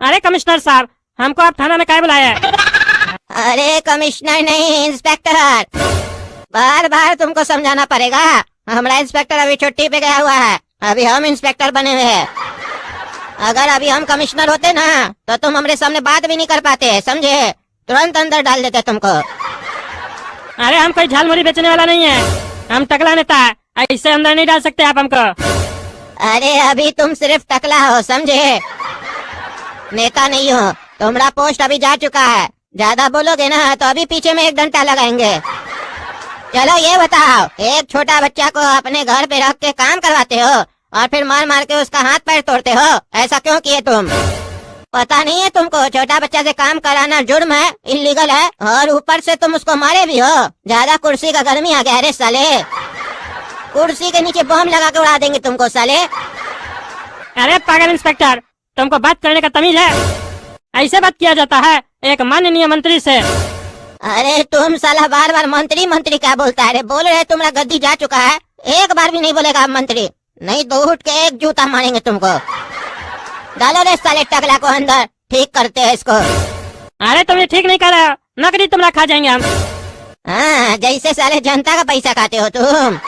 अरे कमिश्नर साहब, हमको आप थाना में काहे बुलाया है? अरे कमिश्नर नहीं, इंस्पेक्टर। बार बार तुमको समझाना पड़ेगा। हमारा इंस्पेक्टर अभी छुट्टी पे गया हुआ है, अभी हम इंस्पेक्टर बने हुए हैं। अगर अभी हम कमिश्नर होते ना तो तुम हमारे सामने बात भी नहीं कर पाते, समझे? तुरंत अंदर डाल देते तुमको। अरे हम कोई झालमुड़ी बेचने वाला नहीं है, हम टकला नेता है, ऐसे अंदर नहीं डाल सकते आप हमको। अरे अभी तुम सिर्फ टकला हो, समझे? नेता नहीं हो। तुम्हारा पोस्ट अभी जा चुका है, ज्यादा बोलोगे ना तो अभी पीछे में एक डंडा लगाएंगे। चलो ये बताओ, एक छोटा बच्चा को अपने घर पे रख के काम करवाते हो और फिर मार मार के उसका हाथ पैर तोड़ते हो, ऐसा क्यों किए तुम? पता नहीं है तुमको छोटा बच्चा से काम कराना जुर्म है, इलीगल है, और ऊपर से तुम उसको मारे भी हो। ज्यादा कुर्सी का गर्मी आ गया रे साले, कुर्सी के नीचे बम लगा के उड़ा देंगे तुमको साले। अरे पागल इंस्पेक्टर, तुमको बात करने का तमीज है? ऐसे बात किया जाता है एक माननीय मंत्री से? अरे तुम साला बार बार मंत्री मंत्री क्या बोलता है रे? बोल रहे तुम्हारा गद्दी जा चुका है, एक बार भी नहीं बोलेगा आप मंत्री, नहीं तो उठ के एक जूता मारेंगे तुमको। डालो रे साले टकला को अंदर, ठीक करते हैं इसको। अरे तुम ये ठीक नहीं कर रहे हो, नौकरी तुम्हारा खा जाएंगे हम। हाँ, जैसे साले जनता का पैसा खाते हो तुम,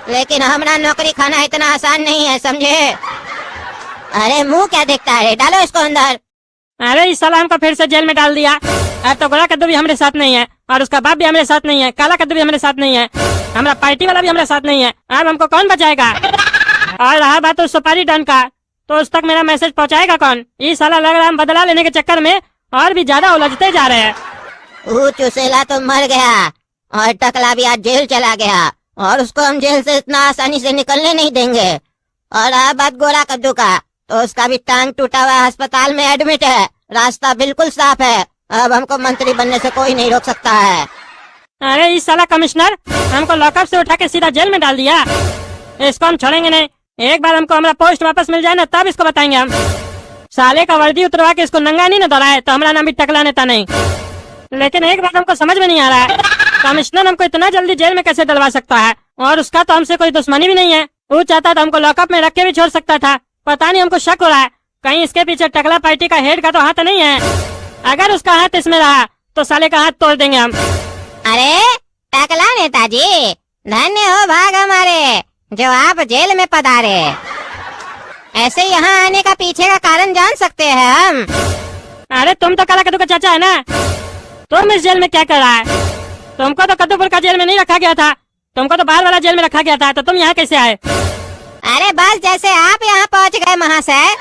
लेकिन हमारा नौकरी खाना इतना आसान नहीं है, समझे? अरे मुंह क्या देखता है, डालो इसको अंदर। अरे इस साला हमको फिर से जेल में डाल दिया। अब तो गोरा कद्दू भी हमारे साथ नहीं है और उसका बाप भी हमारे साथ नहीं है, काला कद्दू भी हमारे साथ नहीं है, हमारा पार्टी वाला भी हमारे साथ नहीं है। अब हमको कौन बचाएगा? और रहा बात उस सुपारी डन का, तो उस तक मेरा मैसेज पहुंचाएगा कौन? ये साला लग रहा है हम बदला लेने के चक्कर में और भी ज्यादा उलझते जा रहे हैं। चुसेला तो मर गया और टकला भी आज जेल चला गया, और उसको हम जेल से इतना आसानी से निकलने नहीं देंगे। और रहा बात गोरा कद्दू का, तो उसका भी टांग टूटा हुआ अस्पताल में एडमिट है, रास्ता बिल्कुल साफ है। अब हमको मंत्री बनने से कोई नहीं रोक सकता है। अरे इस साला कमिश्नर हमको लॉकअप से उठा के सीधा जेल में डाल दिया, इसको हम छोड़ेंगे नहीं। एक बार हमको हमारा पोस्ट वापस मिल जाए ना तब इसको बताएंगे हम। साले का वर्दी उतरवा के इसको नंगा नहीं न दौड़ाए तो हमारा नाम भी टकला नेता नहीं। लेकिन एक बात हमको समझ में नहीं आ रहा है, कमिश्नर हमको इतना जल्दी जेल में कैसे डलवा सकता है? और उसका तो हमसे कोई दुश्मनी भी नहीं है, वो चाहता तो हमको लॉकअप में रख के भी छोड़ सकता था। पता नहीं, हमको शक हो रहा है कहीं इसके पीछे टकला पार्टी का हेड का तो हाथ नहीं है। अगर उसका हाथ इसमें रहा तो साले का हाथ तोड़ देंगे हम। अरे टकला नेताजी, धन्य हो भाग हमारे जो आप जेल में पधारे। ऐसे यहाँ आने का पीछे का कारण जान सकते हैं हम? अरे तुम तो काला कद्दू का चाचा है ना, तुम इस जेल में क्या कर रहा है? तुमको तो कद्दूपुर का जेल में नहीं रखा गया था, तुमको तो बाहर वाला जेल में रखा गया था, तो तुम यहाँ कैसे आए? अरे बस जैसे आप यहाँ पहुँच गए महाशय,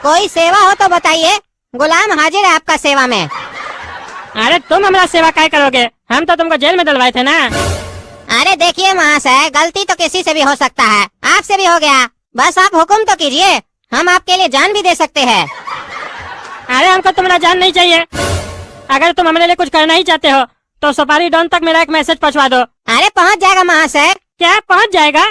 कोई सेवा हो तो बताइए, गुलाम हाजिर है आपका सेवा में। अरे तुम हमारा सेवा क्या करोगे? हम तो तुमको जेल में डलवाए थे ना। अरे देखिए महाशय, गलती तो किसी से भी हो सकता है, आपसे भी हो गया, बस आप हुक्म तो कीजिए, हम आपके लिए जान भी दे सकते हैं। अरे हमको तुम्हारा जान नहीं चाहिए, अगर तुम हमारे लिए कुछ करना ही चाहते हो तो सुपारी डॉन तक मेरा एक मैसेज पहुंचवा दो। अरे पहुंच जाएगा महाशय। क्या पहुंच जाएगा?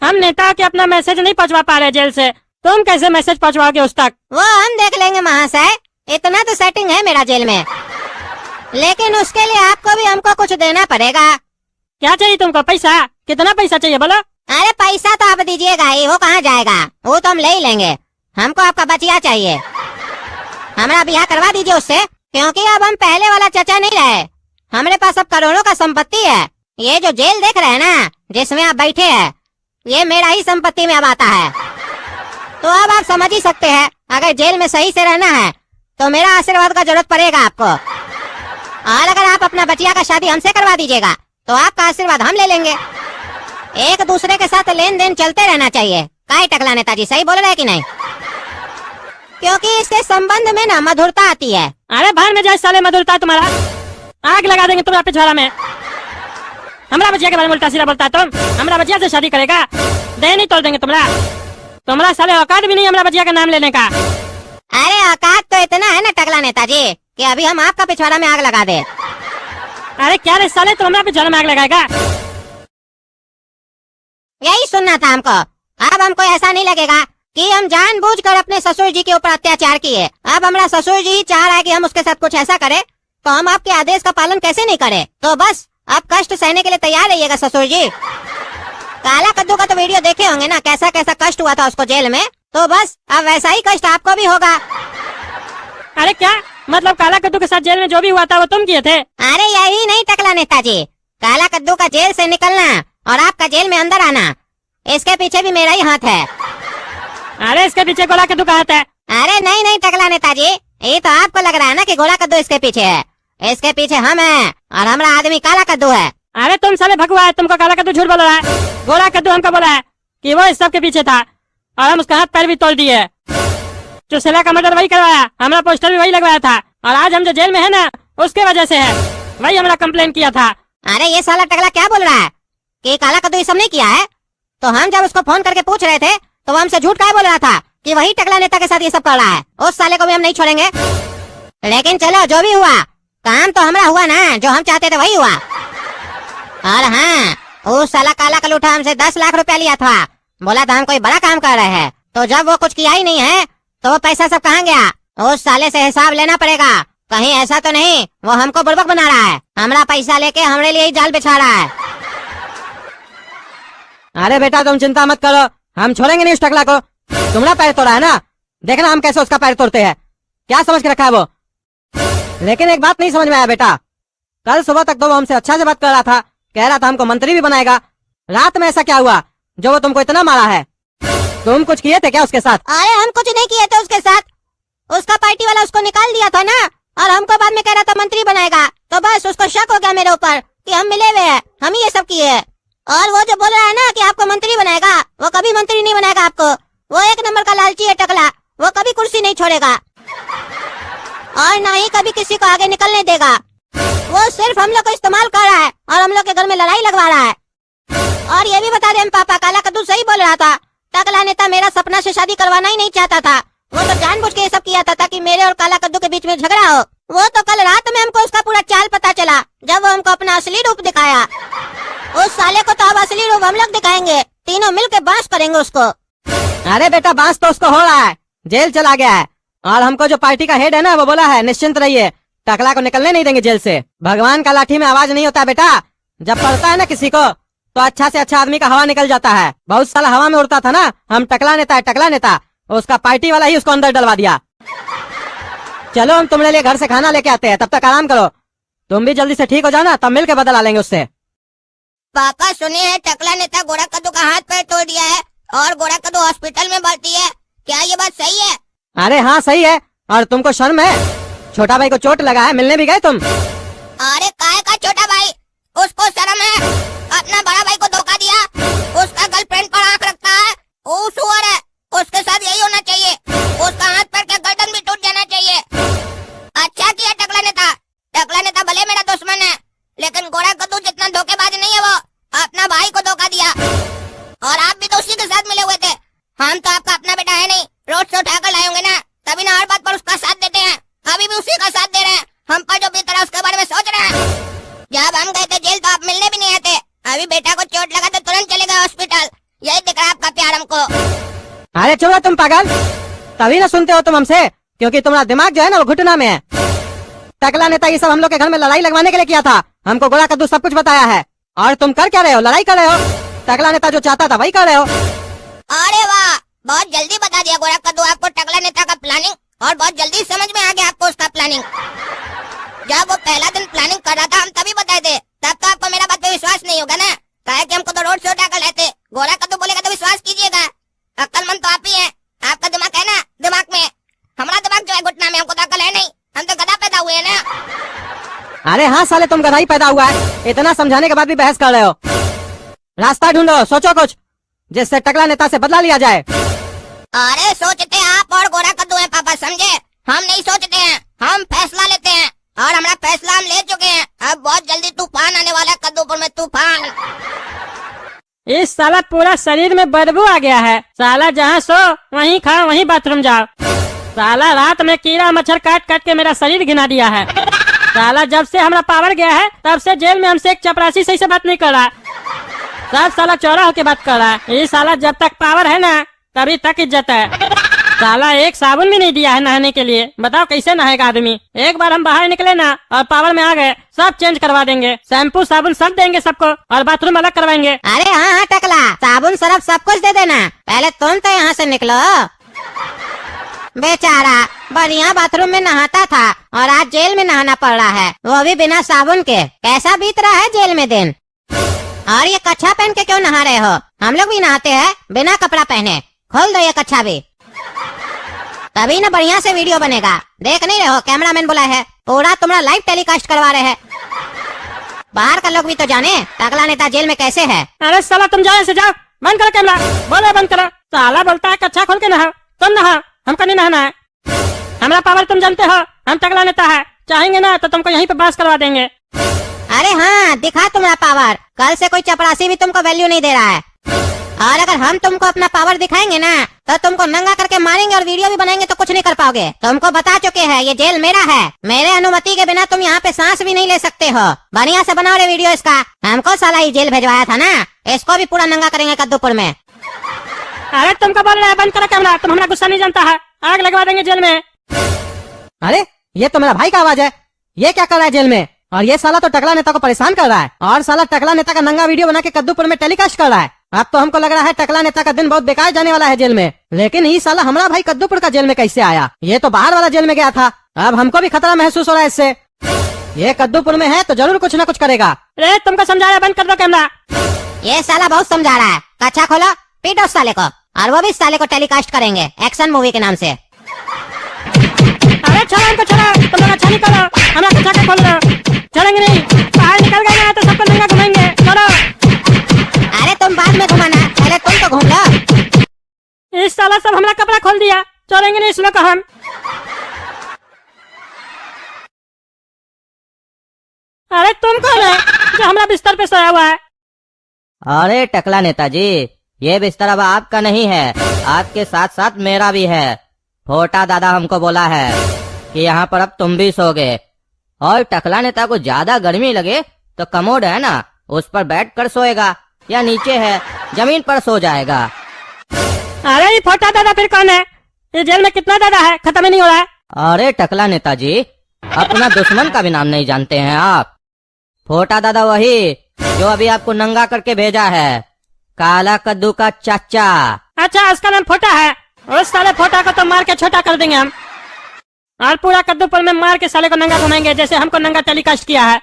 हम नेता के अपना मैसेज नहीं पहुंचवा पा रहे जेल से, तुम कैसे मैसेज पहुंचवाओगे उस तक? वो हम देख लेंगे महाशय, इतना तो सेटिंग है मेरा जेल में, लेकिन उसके लिए आपको भी हमको कुछ देना पड़ेगा। क्या चाहिए तुमको? पैसा? कितना पैसा चाहिए बोलो? अरे पैसा तो आप दीजिएगा ही, वो कहाँ जाएगा, वो तो हम ले ही लेंगे। हमको आपका बचिया चाहिए, हमारा ब्याह करवा दीजिए उससे, क्योंकि अब हम पहले वाला चचा नहीं रहे, हमारे पास अब करोड़ों का संपत्ति है। ये जो जेल देख रहे हैं ना जिसमें आप बैठे हैं, ये मेरा ही संपत्ति में अब आता है। तो अब आप समझ ही सकते हैं, अगर जेल में सही से रहना है तो मेरा आशीर्वाद का जरूरत पड़ेगा आपको। और अगर आप अपना बचिया का शादी हमसे करवा दीजिएगा तो आपका आशीर्वाद हम ले लेंगे। एक दूसरे के साथ लेन देन चलते रहना चाहिए। काय टकला नेताजी, सही बोल रहे हैं कि नहीं? क्योंकि इससे संबंध में ना मधुरता आती है। अरे बाहर में जाए साले, मधुरता तुम्हारा, आग लगा देंगे तुम्हारा पिछवाड़ा में। हमारा बचिया के बारे में उल्टा सीधा बोलता है तुम, हमारा बचिया से शादी करेगा? दे नहीं तोड़ देंगे तुम्हारा साले औकात भी नहीं हमारा बचिया का नाम लेने का। अरे औकात तो इतना है ना टकला नेताजी कि अभी हम आपका पिछवाड़ा में आग लगा दे। अरे क्या रे साले, तुम हमारा पिछवाड़ा में आग लगाएगा? यही सुनना था हमको। अब हमको ऐसा नहीं लगेगा कि हम जानबूझकर अपने ससुर जी के ऊपर अत्याचार किए। अब हमारा ससुर जी चाह रहा है कि हम उसके साथ कुछ ऐसा करें, तो हम आपके आदेश का पालन कैसे नहीं करें? तो बस आप कष्ट सहने के लिए तैयार रहिएगा ससुर जी। काला कद्दू का तो वीडियो देखे होंगे ना, कैसा कैसा कष्ट हुआ था उसको जेल में। तो बस अब वैसा ही कष्ट आपको भी होगा। अरे क्या मतलब काला कद्दू के साथ जेल में जो भी हुआ था वो तुम किए थे? अरे यही नहीं टकला नेताजी, काला कद्दू का जेल से निकलना और आपका जेल में अंदर आना, इसके पीछे भी मेरा ही हाथ है। अरे इसके पीछे गोला कद्दू का हाथ है? अरे नहीं टकला नेताजी, ये तो आपको लग रहा है ना कि गोला कद्दू इसके पीछे है। इसके पीछे हम हैं और हमारा आदमी काला कद्दू है। अरे तुम साले भगवा है, तुमको काला कद्दू झूठ बोल रहा है। गोला कद्दू हमको बोला है कि वो इस सब के पीछे था और हम उसका हाथ पैर भी तोड़ दिए। चुसेला का मर्डर वही करवाया, हमारा पोस्टर भी वही लगवाया था और आज हम जो जेल में है ना उसके वजह से है, वही हमारा कंप्लेन किया था। अरे ये साला टकला क्या बोल रहा है कि काला कद्दू ये सब नहीं किया है? तो हम जब उसको फोन करके पूछ रहे थे तो वो हमसे झूठ क्या बोल रहा था कि वही टकला नेता के साथ ये सब कर रहा है। उस साले को भी हम नहीं छोड़ेंगे। लेकिन चलो जो भी हुआ, काम तो हमारा हुआ ना, जो हम चाहते थे वही हुआ। और हाँ, उस साला काला कलूठा हमसे 10 लाख रुपया लिया था, बोला था हम कोई बड़ा काम कर रहे हैं। तो जब वो कुछ किया ही नहीं है तो वो पैसा सब कहाँ गया? उस साले से हिसाब लेना पड़ेगा। कहीं ऐसा तो नहीं वो हमको बुड़बक बना रहा है, हमारा पैसा लेके हमारे लिए ही जाल बिछा रहा है। अरे बेटा तुम चिंता मत करो, हम छोड़ेंगे नहीं उस टकला को। तुम्हारा पैर तोड़ा है ना, देखना हम कैसे उसका पैर तोड़ते हैं। क्या समझ के रखा है वो? लेकिन एक बात नहीं समझ में आया बेटा, कल सुबह तक तो वो हमसे अच्छा से बात कर रहा था, कह रहा था हमको मंत्री भी बनाएगा। रात में ऐसा क्या हुआ जो वो तुमको इतना मारा है? तुम कुछ किए थे क्या उसके साथ? अरे हम कुछ नहीं किए थे उसके साथ, उसका पार्टी वाला उसको निकाल दिया था ना, और हमको बाद में कह रहा था मंत्री बनाएगा। तो बस उसको शक हो गया मेरे ऊपर कि हम मिले हुए हैं, हम ही ये सब किए। और वो जो बोल रहा है ना कि आपको मंत्री बनाएगा, वो कभी मंत्री नहीं बनाएगा आपको। वो एक नंबर का लालची है टकला, वो कभी कुर्सी नहीं छोड़ेगा और ना ही कभी किसी को आगे निकलने देगा। वो सिर्फ हम लोग को इस्तेमाल कर रहा है और हम लोग के घर में लड़ाई लगवा रहा है। और ये भी बता दें पापा, काला कद्दू सही बोल रहा था, टकला नेता मेरा सपना से शादी करवाना ही नहीं चाहता था। वो तो जानबूझ के ये सब किया था ताकि मेरे और काला कद्दू के बीच में झगड़ा हो। वो तो कल रात में हमको उसका पूरा चाल पता चला जब वो हमको अपना असली रूप दिखाया। उस साले को तो अब असली रूप हम लोग दिखाएंगे, तीनों मिलके बांस करेंगे उसको। अरे बेटा बांस तो उसको हो रहा है, जेल चला गया है और हमको जो पार्टी का हेड है ना वो बोला है निश्चिंत रहिए, टकला को निकलने नहीं देंगे जेल से। भगवान का लाठी में आवाज नहीं होता बेटा, जब पड़ता है ना किसी को तो अच्छा से अच्छा आदमी का हवा निकल जाता है। बहुत साला हवा में उड़ता था ना, हम टकला नेता है टकला नेता, उसका पार्टी वाला ही उसको अंदर डलवा दिया। चलो हम तुम्हारे लिए घर से खाना लेके आते हैं, तब तक आराम करो। तुम भी जल्दी से ठीक हो जाओ ना, तब मिल के बदला लेंगे उससे। पापा सुनिए, टकला नेता गोरा कद्दू का हाथ पैर तोड़ दिया है और गोरा कद्दू हॉस्पिटल में भर्ती है, क्या ये बात सही है? अरे हाँ सही है, और तुमको शर्म है? छोटा भाई को चोट लगा है, मिलने भी गए तुम? अरे काय का छोटा भाई, उसको शर्म है? अपना बड़ा भाई को धोखा दिया, उसका गर्लफ्रेंड पर आंख रखता है, वो सुअर है, उसके साथ यही होना चाहिए, उसका हाथ पैर का गर्दन भी टूट जाना चाहिए। अच्छा किया टकला नेता भले मेरा दुश्मन है, लेकिन गोरा कद्दू जितना धोखेबाज नहीं है वो, अपना भाई को धोखा दिया। और आप भी तो उसी के साथ मिले हुए थे, हम तो आपका अपना बेटा है नहीं, रोड से उठाकर लाए होंगे ना, तभी ना हर बात पर उसका साथ देते हैं। अभी भी उसी का साथ दे रहे हैं, हम पर जो बीत रहा है उसके बारे में सोच रहे हैं। जब हम गए थे जेल तो आप मिलने भी नहीं आते, अभी बेटा को चोट लगा तो तुरंत चले गए हॉस्पिटल, यही दिख रहा है आपका प्यार हमको। अरे चुप रहो तुम पागल, तभी ना सुनते हो तुम हमसे, क्योंकि तुम्हारा दिमाग जो है ना वो घुटना में है। टकला नेता ये सब हम लोग के घर में लड़ाई लगवाने के लिए किया था, हमको गोरा कद्दू सब कुछ बताया है, और तुम कर क्या रहे हो? लड़ाई कर रहे हो। टकला नेता जो चाहता था वही कर रहे हो। अरे वाह, बहुत जल्दी बता दिया गोरा कद्दू आपको टकला नेता का प्लानिंग, और बहुत जल्दी समझ में आ गया आपको उसका प्लानिंग। जब वो पहला दिन प्लानिंग कर रहा था हम तभी बताए थे, तब तो आपको मेरा बात पे विश्वास नहीं होगा ना, कहे कि हमको तो रोड से उठाकर लेते। गोरा कद्दू बोलेगा तो विश्वास कीजिएगा, अक्लमंद तो आप ही है, आपका दिमाग है ना दिमाग में, हमारा दिमाग जो है घुटना में, हमको तो अकल है नहीं, हम तो गधा पैदा हुए हैं ना। अरे हाँ साले तुम गधा ही पैदा हुआ है, इतना समझाने के बाद भी बहस कर रहे हो। रास्ता ढूंढो, सोचो कुछ जिससे टकला नेता से बदला लिया जाए। अरे सोचते आप और गोरा कद्दू है पापा, समझे? हम नहीं सोचते हैं, हम फैसला लेते हैं, और हमारा फैसला हम ले चुके हैं। अब बहुत जल्दी तूफान आने वाला है कद्दूपुर में, तूफान। इस साला पूरा शरीर में बदबू आ गया है, साला जहाँ सो वहीं खाओ वहीं बाथरूम जाओ। साला रात में कीड़ा मच्छर काट काट के मेरा शरीर घिना दिया है। साला जब से हमारा पावर गया है तब से जेल में हमसे एक चपरासी सही से बात नहीं कर रहा, सब साला चौरा होके बात कर रहा है। ये साला जब तक पावर है ना तभी तक इज्जत है। साला एक साबुन भी नहीं दिया है नहाने के लिए, बताओ कैसे नहाएगा आदमी? एक बार हम बाहर निकले ना और पावर में आ गए, सब चेंज करवा देंगे, शैम्पू साबुन सब देंगे सबको, और बाथरूम अलग करवाएंगे। अरे हाँ हाँ टकला, साबुन सरफ सब कुछ दे देना, पहले तुम तो यहाँ से निकलो। बेचारा बढ़िया बाथरूम में नहाता था और आज जेल में नहाना पड़ रहा है, वो भी बिना साबुन के। कैसा बीत रहा है जेल में दिन। और ये कच्छा पहन के क्यों नहा रहे हो? हम लोग भी नहाते हैं बिना कपड़ा पहने। खोल दो ये कच्छा भी, तभी ना बढ़िया से वीडियो बनेगा। देख नहीं रहे हो कैमरामैन बोला है, पूरा तुम्हारा लाइव टेलीकास्ट करवा रहे हैं। बाहर का लोग भी तो जाने टकला नेता जेल में कैसे है। अरे साला तुम जाओ, ऐसे जाओ, बंद करो कैमरा, बोले बंद करो। साला बोलता है कच्छा खोल के नहाओ, तुम नहाओ, हमको नहीं नहाना है। हमारा पावर तुम जानते हो, हम टकला नेता है, चाहेंगे ना तो तुमको यहीं पे पास करवा देंगे। अरे हाँ, दिखा तुम्हारा पावर। कल से कोई चपरासी भी तुमको वैल्यू नहीं दे रहा है। और अगर हम तुमको अपना पावर दिखाएंगे ना तो तुमको नंगा करके मारेंगे और वीडियो भी बनाएंगे तो कुछ नहीं कर पाओगे। तुमको बता चुके हैं ये जेल मेरा है, मेरे अनुमति के बिना तुम यहाँ पे सांस भी नहीं ले सकते हो। बढ़िया से बनाओ रे वीडियो इसका। हमको साला ही जेल भेजवाया था ना, इसको भी पूरा नंगा करेंगे कद्दूपुर में। अरे तुमको बोल रहा है बंद करो कैमरा, तुम हमारा गुस्सा नहीं जानता है, आग लगवा देंगे जेल में। अरे ये तो मेरा भाई का आवाज है, ये क्या कर रहा है जेल में? और ये साला तो टकला नेता को परेशान कर रहा है, और साला टकला नेता का नंगा वीडियो बना के कद्दूपुर में टेलीकास्ट कर रहा है। अब तो हमको लग रहा है टकला नेता का दिन बहुत बेकार जाने वाला है जेल में। लेकिन ये साला हमारा भाई कद्दूपुर का जेल में कैसे आया? ये तो बाहर वाला जेल में गया था। अब हमको भी खतरा महसूस हो रहा है इससे। ये कद्दूपुर में है तो जरूर कुछ न कुछ करेगा। अरे तुमको समझाया, बंद कर दो कैमरा। ये साला बहुत समझा रहा है। कच्छा खोलो, पीटो साले को, और वो भी साले को टेलीकास्ट करेंगे एक्शन मूवी के नाम से। अरे छोड़ो हमको, छोड़ो, तुम लोग अच्छा नहीं करो, हमारा कच्छा के खोल दो। छोड़ेंगे नहीं, बाहर निकल गए ना तो सबको नंगा घुमाएंगे। छोड़ो। अरे तुम बाद में घुमाना, पहले तुम तो घूम लो। इस साला सब हमारा कपड़ा खोल दिया, छोड़ेंगे नहीं इसमें को हम। अरे तुम कौन है जो हमारा बिस्तर पे सोया हुआ है? अरे टकला नेताजी, ये बिस्तर अब आपका नहीं है, आपके साथ साथ मेरा भी है। छोटा दादा हमको बोला है कि यहाँ पर अब तुम भी सोगे। और टकला नेता को ज्यादा गर्मी लगे तो कमोड है ना, उस पर बैठ कर सोएगा, या नीचे है जमीन पर सो जाएगा। अरे ये छोटा दादा फिर कौन है? ये जेल में कितना दादा है, खत्म ही नहीं हो रहा है। अरे टकला नेताजी, अपना दुश्मन का भी नाम नहीं जानते हैं आप? छोटा दादा वही जो अभी आपको नंगा करके भेजा है, काला कद्दू का चाचा। अच्छा, उसका नाम फोटा है। उस साले फोटा को तो मार के छोटा कर देंगे हम, और पूरा कद्दूपुर में मार के साले को नंगा घुमाएंगे जैसे हमको नंगा टेलीकास्ट किया है।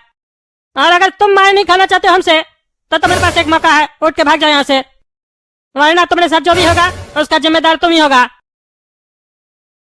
और अगर तुम मार नहीं खाना चाहते हमसे तो तुम्हारे पास एक मौका है, उठ के भाग जाओ यहाँ से, वरना तुम्हारे साथ जो भी होगा उसका जिम्मेदार तुम ही होगा।